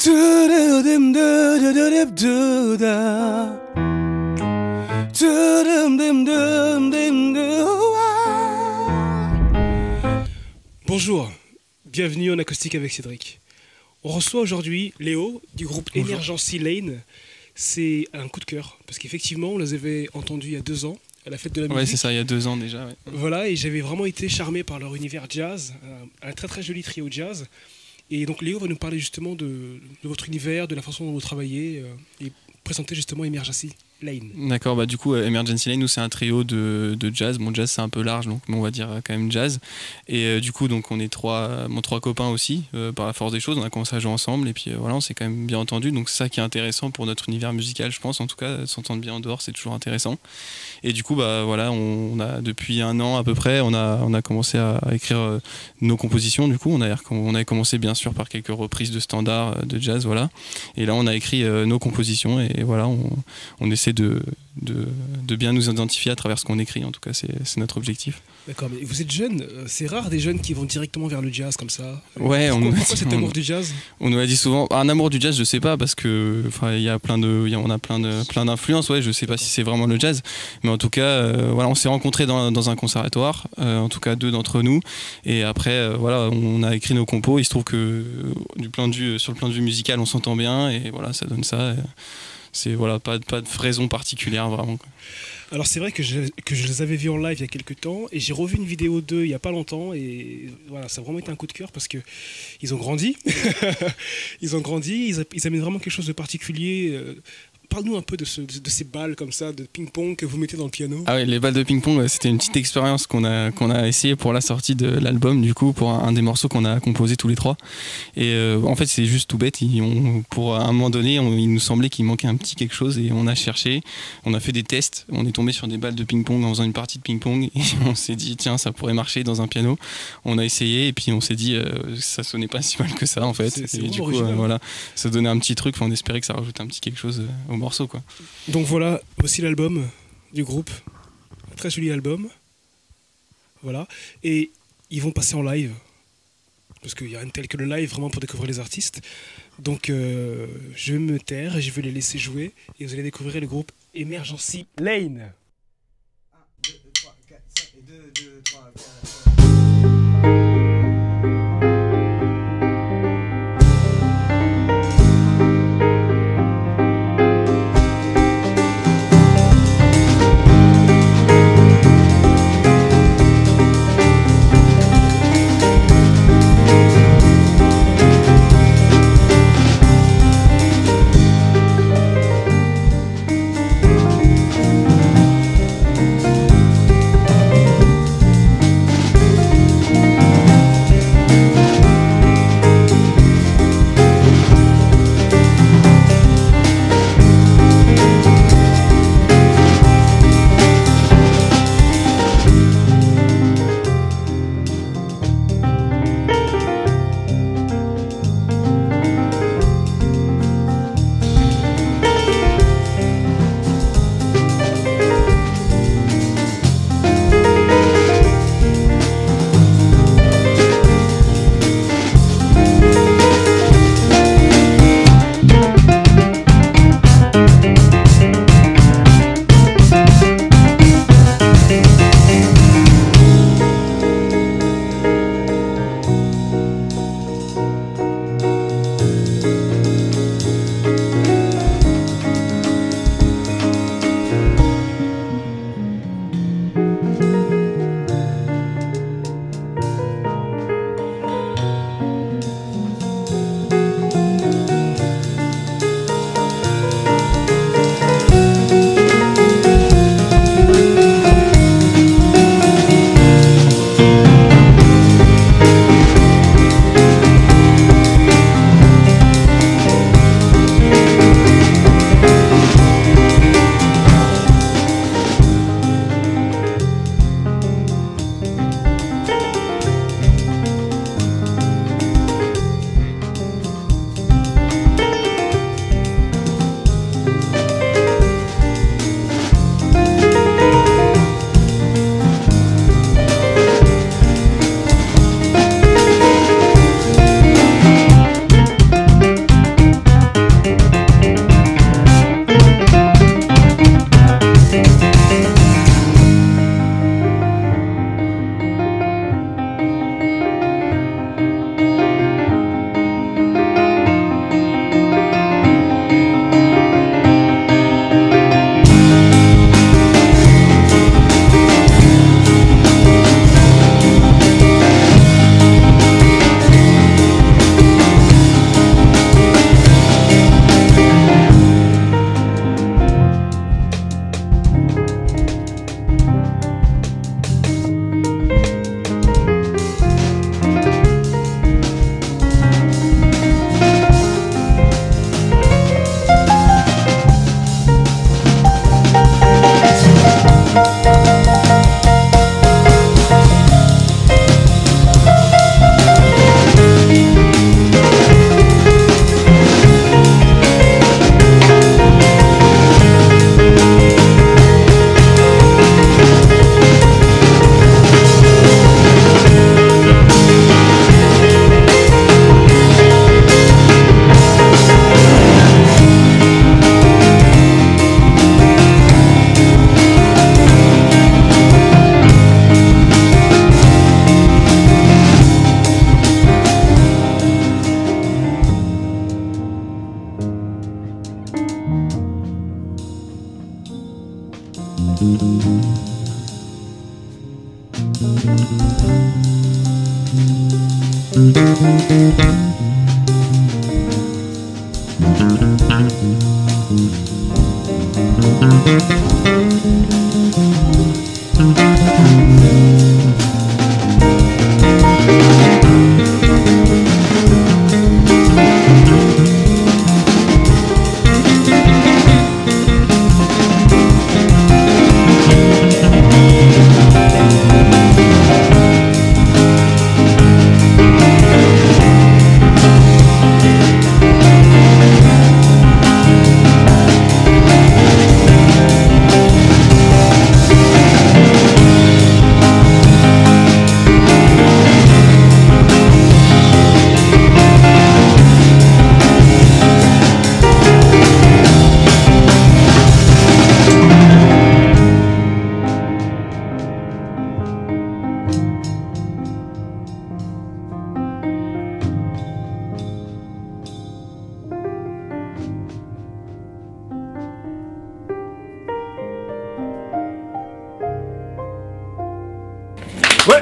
Bonjour, bienvenue en acoustique avec Cédric. On reçoit aujourd'hui Léo du groupe Emergency Lane. C'est un coup de cœur parce qu'effectivement on les avait entendus il y a 2 ans à la fête de la musique. Ouais, c'est ça, il y a 2 ans déjà. Ouais. Voilà, et j'avais vraiment été charmé par leur univers jazz, un très très joli trio jazz. Et donc Léo va nous parler justement de votre univers, de la façon dont vous travaillez et présenter justement Emergency Lane. D'accord, bah du coup Emergency Lane, nous c'est un trio de jazz. Bon, jazz c'est un peu large, donc on va dire quand même jazz. Et du coup donc on est 3 copains aussi, par la force des choses, on a commencé à jouer ensemble et puis voilà, on s'est quand même bien entendu. Donc c'est ça qui est intéressant pour notre univers musical, je pense. En tout cas, s'entendre bien en dehors, c'est toujours intéressant. Et du coup bah voilà, on a depuis 1 an à peu près, on a commencé à écrire nos compositions. Du coup on a commencé bien sûr par quelques reprises de standards de jazz, voilà. Et là on a écrit nos compositions et voilà, on essaie de bien nous identifier à travers ce qu'on écrit. En tout cas c'est notre objectif. D'accord, mais vous êtes jeune, c'est rare des jeunes qui vont directement vers le jazz comme ça. Ouais, pourquoi cet amour du jazz? On nous a dit souvent un amour du jazz, je sais pas, parce que enfin on a plein d'influences. Ouais, je sais pas si c'est vraiment le jazz, mais en tout cas voilà, on s'est rencontrés dans un conservatoire, en tout cas 2 d'entre nous, et après voilà, on a écrit nos compos. Il se trouve que sur le plan de vue musical on s'entend bien et voilà, ça donne ça. C'est voilà, pas de raison particulière vraiment, quoi. Alors c'est vrai que je les avais vus en live il y a quelques temps et j'ai revu une vidéo d'eux il y a pas longtemps et voilà, ça a vraiment été un coup de cœur parce que ils ont grandi. Ils amènent vraiment quelque chose de particulier. Parle-nous un peu de ces balles comme ça, de ping-pong que vous mettez dans le piano. Ah oui, les balles de ping-pong, c'était une petite expérience qu'on a essayé pour la sortie de l'album, du coup, pour un des morceaux qu'on a composé tous les 3. Et en fait, c'est juste tout bête. Pour un moment donné, il nous semblait qu'il manquait un petit quelque chose et on a cherché, on a fait des tests, on est tombé sur des balles de ping-pong en faisant une partie de ping-pong et on s'est dit, tiens, ça pourrait marcher dans un piano. On a essayé et puis on s'est dit, ça sonnait pas si mal que ça en fait. C'est et du coup, original. voilà, ça donnait un petit truc, on espérait que ça rajoute un petit quelque chose au morceau, quoi. Donc voilà, voici l'album du groupe, un très joli album, voilà, et ils vont passer en live, parce qu'il n'y a rien de tel que le live vraiment pour découvrir les artistes, donc je vais me taire et je vais les laisser jouer, et vous allez découvrir le groupe Emergency Lane. 1, 2, 3, 4, 5, et 2, 2, 3, 4, Ouais.